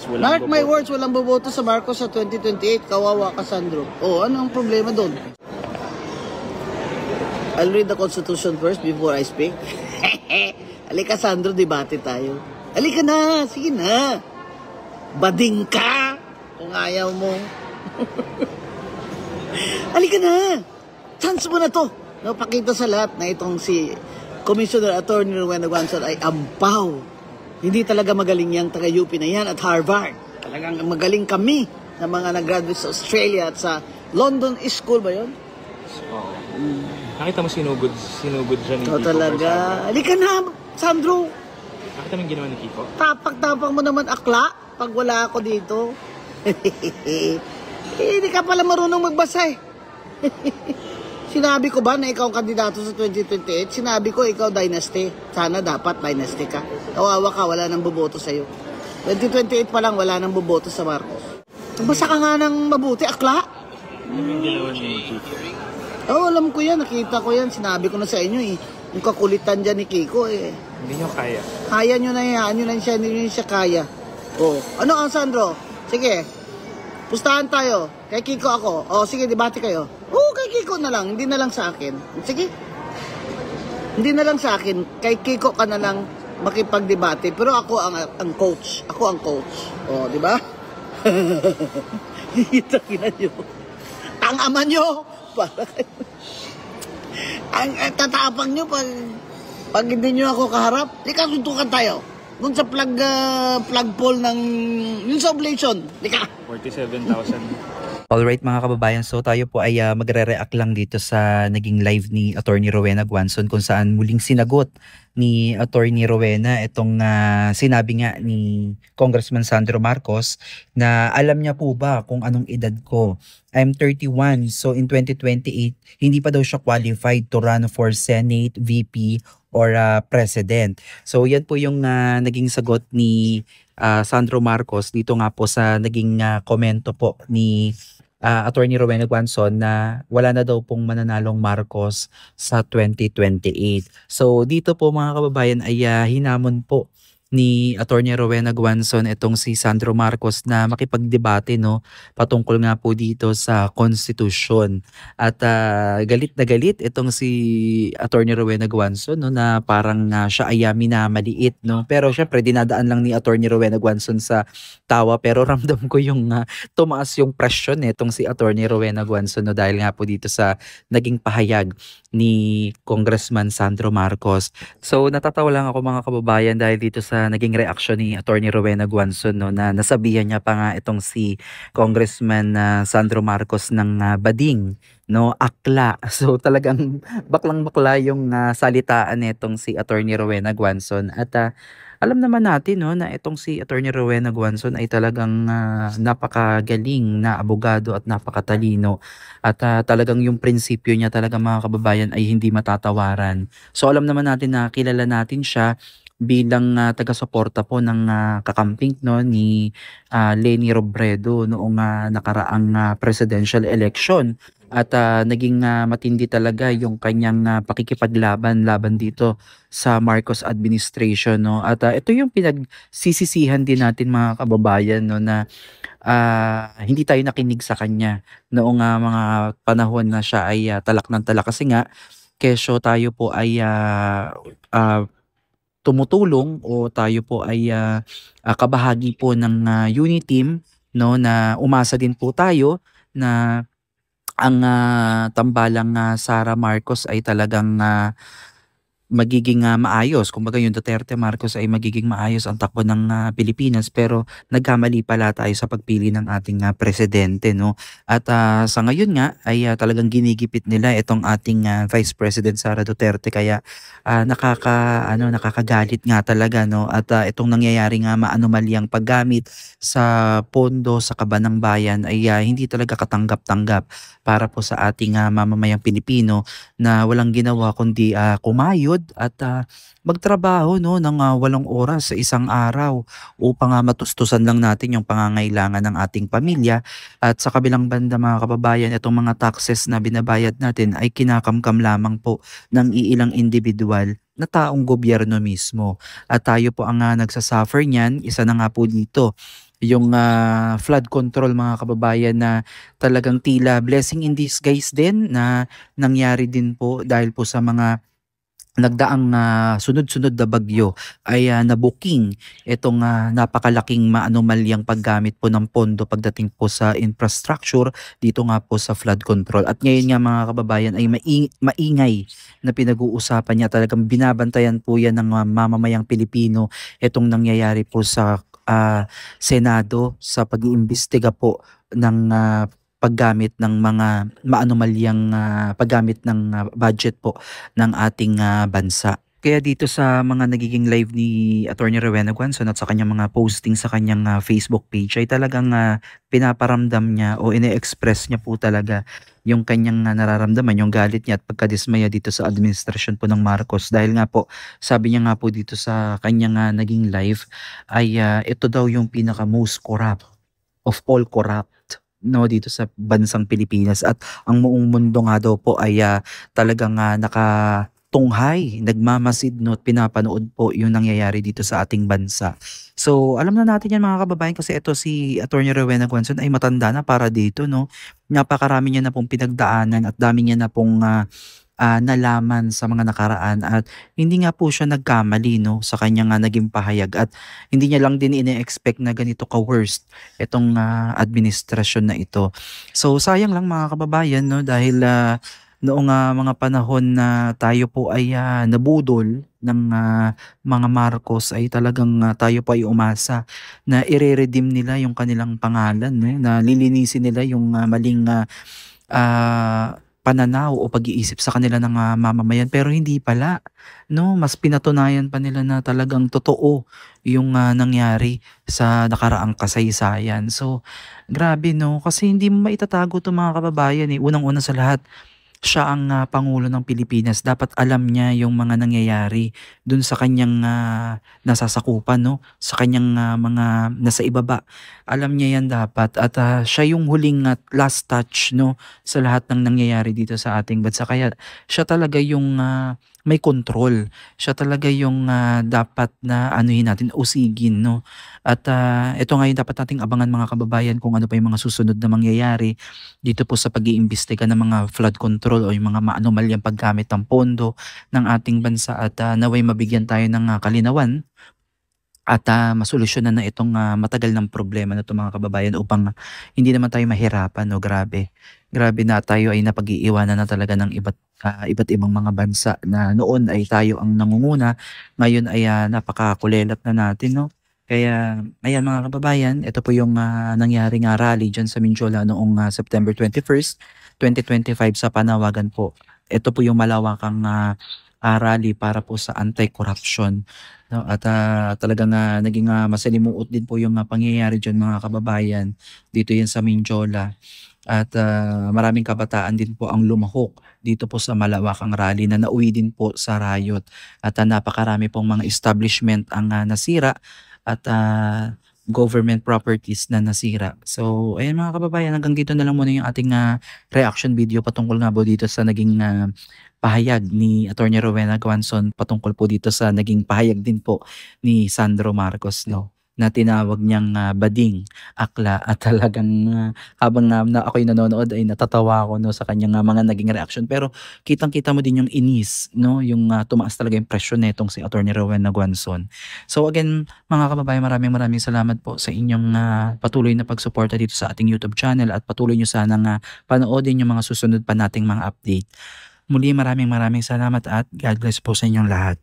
Mark my words, walang boboto sa Marcos sa 2028. Kawawa ka, Sandro. Oh, ano ang problema doon? I'll read the Constitution first before I speak. Halika, Sandro, debate tayo. Halika na, sige na. Bading ka kung ayaw mo. Halika na. Chance mo na to. Napakita sa lahat na itong si Commissioner Attorney Rowena Guanzon ay ampaw. Hindi talaga magaling yang taga-UP na yan at Harvard. Talagang magaling kami na mga nag-graduate sa Australia at sa London School ba yun? Oo. Nakita mo sinugod siya ni Kiko. Talaga. Halika na, Sandro. Nakita mo yung ginawa ni Kiko? Tapak-tapak mo naman akla pag wala ako dito. Hindi ka pala marunong magbasa eh. Sinabi ko ba na ikaw ang kandidato sa 2028? Sinabi ko ikaw dynasty. Sana dapat dynasty ka. Kawawa ka, wala nang boboto sa'yo. 2028 pa lang, wala nang boboto sa Marcos. Magbasa ka nga ng mabuti, akla. Ano yung ginawa ni Kiko? Oo, alam ko yan. Nakita ko yan. Sinabi ko na sa inyo eh. Yung kakulitan dyan ni Kiko eh. Hindi nyo kaya. Kaya nyo na yan. Nyo na siya. Hindi nyo siya kaya. Oh. Ano ang Sandro? Sige. Pustahan tayo. Kay Kiko ako. Oh, sige, debate kayo. Oo, kay Kiko na lang. Hindi na lang sa akin. Sige. Hindi na lang sa akin. Kay Kiko ka na lang makipagdebate. Pero ako ang coach. Ako ang coach. Oh, di ba? Hihitakin nyo. Ang ama nyo. Ang tatapang nyo pag hindi nyo ako kaharap. Lika, suntukan tayo. Doon sa plug pole ng yung sa oblation. Lika. 47,000. Alright mga kababayan, so tayo po ay magre-react lang dito sa naging live ni Attorney Rowena Guanzon kung saan muling sinagot ni Attorney Rowena itong sinabi nga ni Congressman Sandro Marcos na alam niya po ba kung anong edad ko. I'm 31, so in 2028 hindi pa daw siya qualified to run for Senate, VP or President. So yan po yung naging sagot ni Sandro Marcos dito nga po sa naging komento po ni Attorney Rowena Guanzon na wala na daw pong mananalong Marcos sa 2028. So dito po mga kababayan ay hinamon po ni Attorney Rowena Guanzon itong si Sandro Marcos na makipagdebate no patungkol nga po dito sa konstitusyon. At galit na galit itong si Attorney Rowena Guanzon no na parang siya ay minamaliit no. Pero syempre dinadaan lang ni Attorney Rowena Guanzon sa tawa pero ramdam ko yung tumaas yung presyon itong si Attorney Rowena Guanzon no dahil nga po dito sa naging pahayag ni Congressman Sandro Marcos. So natatawa lang ako mga kababayan dahil dito sa naging reaction ni Attorney Rowena Guanzon no na nasabihan niya pa nga itong si Congressman Sandro Marcos ng bading no akla. So talagang baklang-bakla yung salitaan nitong si Attorney Rowena Guanzon at alam naman natin no na itong si Attorney Rowena Guanzon ay talagang napakagaling na abogado at napakatalino at talagang yung prinsipyo niya talaga mga kababayan ay hindi matatawaran. So alam naman natin na kilala natin siya bilang taga-suporta po ng kakamping no ni Leni Robredo noong nakaraang presidential election at naging matindi talaga yung kanyang pakikipaglaban dito sa Marcos administration no at ito yung pinagsisisihan din natin mga kababayan no na hindi tayo nakinig sa kanya noong mga panahon na siya ay talak ng talak kasi nga kesyo tayo po ay tumutulong o tayo po ay kabahagi po ng unit team no na umasa din po tayo na ang tambalang Sara Marcos ay talagang magiging maayos. Kumbaga yung Duterte Marcos ay magiging maayos ang takbo ng Pilipinas pero nagkamali pala tayo sa pagpili ng ating presidente no. At sa ngayon nga ay talagang ginigipit nila itong ating Vice President Sara Duterte kaya nakakagalit nga talaga no at itong nangyayari nga maanomalyang paggamit sa pondo sa kaban ng bayan ay hindi talaga katanggap-tanggap para po sa ating mamamayang Pilipino na walang ginawa kundi kumayod at magtrabaho no ng 8 oras sa isang araw upang matustusan lang natin yung pangangailangan ng ating pamilya at sa kabilang banda mga kababayan itong mga taxes na binabayad natin ay kinakamkam lamang po ng iilang individual na taong gobyerno mismo at tayo po ang nagsasuffer niyan. Isa na nga po dito yung flood control mga kababayan na talagang tila blessing in disguise din na nangyari din po dahil po sa mga nagdaang sunod-sunod na bagyo ay nabuking itong napakalaking maanomalyang paggamit po ng pondo pagdating po sa infrastructure dito nga po sa flood control. At ngayon nga mga kababayan ay maingay na pinag-uusapan niya. Talagang binabantayan po yan ng mamamayang Pilipino itong nangyayari po sa Senado sa pag-iimbestiga po ng paggamit ng mga maanomalyang paggamit ng budget po ng ating bansa. Kaya dito sa mga nagiging live ni Attorney Rowena Guanzon at sa kanyang mga posting sa kanyang Facebook page ay talagang pinaparamdam niya o ine-express niya po talaga yung kanyang nararamdaman, yung galit niya at pagkadismaya dito sa administrasyon po ng Marcos. Dahil nga po, sabi niya nga po dito sa kanyang naging live ay ito daw yung pinaka most corrupt of all corrupt no dito sa bansang Pilipinas at ang buong mundo nga daw po ay talagang nakatunghay, nagmamasid no at pinapanood po yung nangyayari dito sa ating bansa. So alam na natin yan mga kababayan kasi ito si Attorney Rowena Guanzon ay matanda na para dito no. Napakarami niya na pong pinagdaanan at dami niya na pong nalaman sa mga nakaraan at hindi nga po siya nagkamali no sa kanyang naging pahayag at hindi niya lang din ine-expect na ganito ka-worst itong administrasyon na ito. So sayang lang mga kababayan no dahil noong mga panahon na tayo po ay nabudol ng mga Marcos ay talagang tayo po ay umasa na ire-redeem nila yung kanilang pangalan no? Na lilinisin nila yung maling pananaw o pag-iisip sa kanila ng mamamayan pero hindi pala no mas pinatunayan pa nila na talagang totoo yung nangyari sa nakaraang kasaysayan. So grabe no kasi hindi mo maitatago to mga kababayan unang-una sa lahat siya ang Pangulo ng Pilipinas. Dapat alam niya yung mga nangyayari dun sa kanyang nasasakupan, no? Sa kanyang mga nasa ibaba. Alam niya yan dapat. At siya yung huling at last touch no, sa lahat ng nangyayari dito sa ating bansa. Kaya siya talaga yung may control. Siya talaga yung dapat na anuhin natin, usigin. No? At ito nga yung dapat nating abangan mga kababayan kung ano pa yung mga susunod na mangyayari dito po sa pag-iimbestiga ng mga flood control o yung mga maanomalyang paggamit ng pondo ng ating bansa at naway mabigyan tayo ng kalinawan at masolusyonan na itong matagal ng problema na ito mga kababayan upang hindi naman tayo mahirapan. No? Grabe na tayo ay napag-iiwanan na talaga ng iba't ibang mga bansa na noon ay tayo ang nangunguna, ngayon ay napakakulelat na natin. No? Kaya, ayan mga kababayan, ito po yung nangyaring rally dyan sa Mindiola noong September 21st, 2025 sa panawagan po. Ito po yung malawakang rally para po sa anti-corruption. No? At talagang naging masalimuot din po yung pangyayari dyan mga kababayan. Dito yan sa Mindiola. At maraming kabataan din po ang lumahok dito po sa malawakang rally na nauwi din po sa riot. At napakarami pong mga establishment ang nasira at government properties na nasira. So, ayan mga kababayan, hanggang dito na lang muna yung ating reaction video patungkol nga po dito sa naging pahayag ni Attorney Rowena Guanzon patungkol po dito sa naging pahayag din po ni Sandro Marcos no, na tinawag niyang bading, akla at talagang habang na ako'y nanonood ay natatawa ako no, sa kanyang mga naging reaction. Pero kitang-kita mo din yung inis, no, yung tumaas talaga yung presyo netong si Attorney Rowena Guanzon. So again, mga kababayan, maraming salamat po sa inyong patuloy na pagsuporta dito sa ating YouTube channel at patuloy nyo sanang panoodin yung mga susunod pa nating mga update. Muli maraming salamat at God bless po sa inyong lahat.